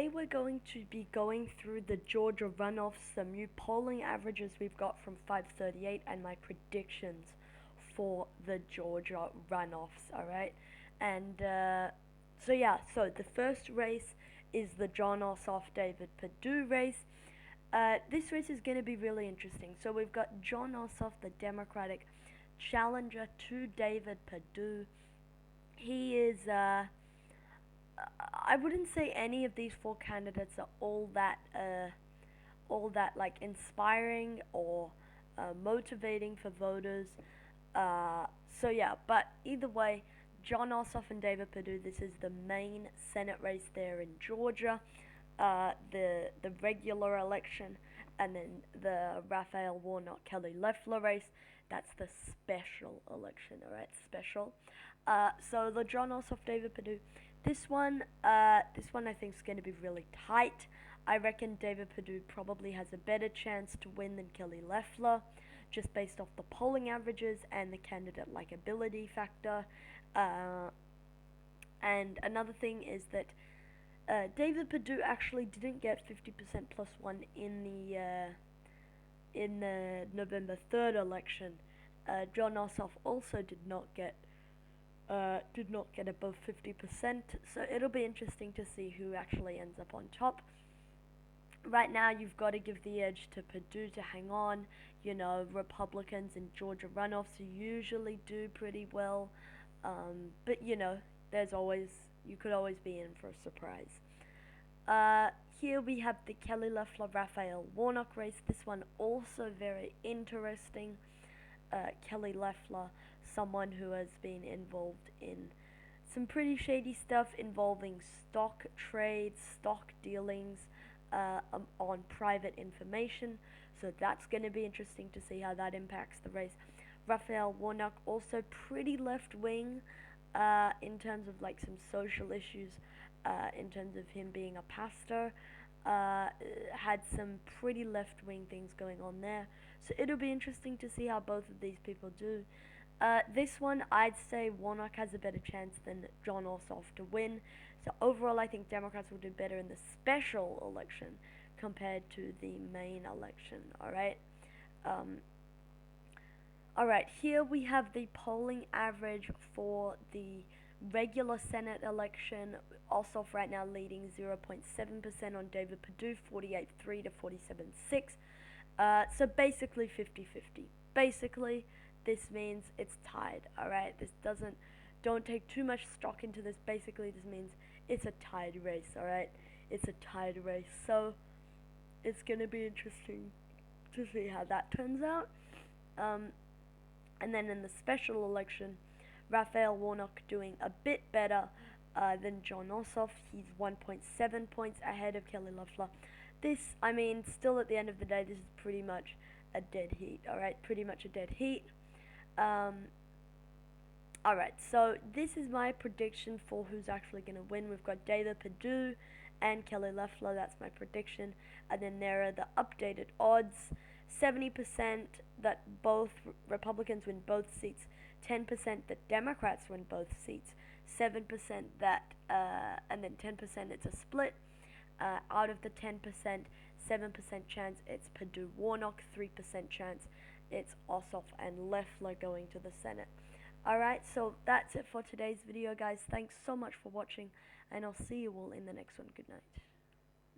Today we're going to be going through the Georgia runoffs, some new polling averages we've got from 538, and my predictions for the Georgia runoffs, alright? And so the first race is the John Ossoff David Perdue race. This race is going to be really interesting. So we've got John Ossoff, the Democratic challenger to David Perdue. He is I wouldn't say any of these four candidates are all that like inspiring or motivating for voters. But either way, John Ossoff and David Perdue. This is the main Senate race there in Georgia, the regular election, and then the Raphael Warnock Kelly LeFlo race. That's the special election. All right, special. So the John Ossoff David Perdue. This one I think is going to be really tight. I reckon David Perdue probably has a better chance to win than Kelly LeFlo, just based off the polling averages and the candidate likability factor. And another thing is that David Perdue actually didn't get 50% plus one in the November 3rd election. John Ossoff also did not get above 50%, so it'll be interesting to see who actually ends up on top. Right now, you've got to give the edge to Perdue to hang on. You know, Republicans in Georgia runoffs usually do pretty well, but you know, you could always be in for a surprise. Here we have the Kelly LeFlo Raphael Warnock race. This one also very interesting. Kelly LeFlo, someone who has been involved in some pretty shady stuff involving stock trades, stock dealings on private information. So that's going to be interesting to see how that impacts the race. Raphael Warnock, also pretty left-wing in terms of like some social issues, in terms of him being a pastor. Had some pretty left-wing things going on there. So it'll be interesting to see how both of these people do. This one, I'd say Warnock has a better chance than John Ossoff to win. So overall, I think Democrats will do better in the special election compared to the main election, alright? Alright, here we have the polling average for the regular Senate election. Ossoff right now leading 0.7% on David Perdue, 48.3 to 47.6. So basically 50-50. Basically, this means it's tied, alright? Don't take too much stock into this. Basically, this means it's a tied race, alright? It's a tied race. So, it's going to be interesting to see how that turns out. And then in the special election, Raphael Warnock doing a bit better than John Ossoff. He's 1.7 points ahead of Kelly LeFlo. This, I mean, still at the end of the day, this is pretty much a dead heat, alright? Pretty much a dead heat. Alright, so this is my prediction for who's actually going to win. We've got David Perdue and Kelly LeFlo. That's my prediction. And then there are the updated odds. 70% that both Republicans win both seats, 10% that Democrats win both seats, 7% that, and then 10% it's a split. Out of the 10%, 7% chance it's Perdue Warnock, 3% chance it's Ossoff and LeFlo going to the Senate. Alright, so that's it for today's video, guys. Thanks so much for watching, and I'll see you all in the next one. Good night.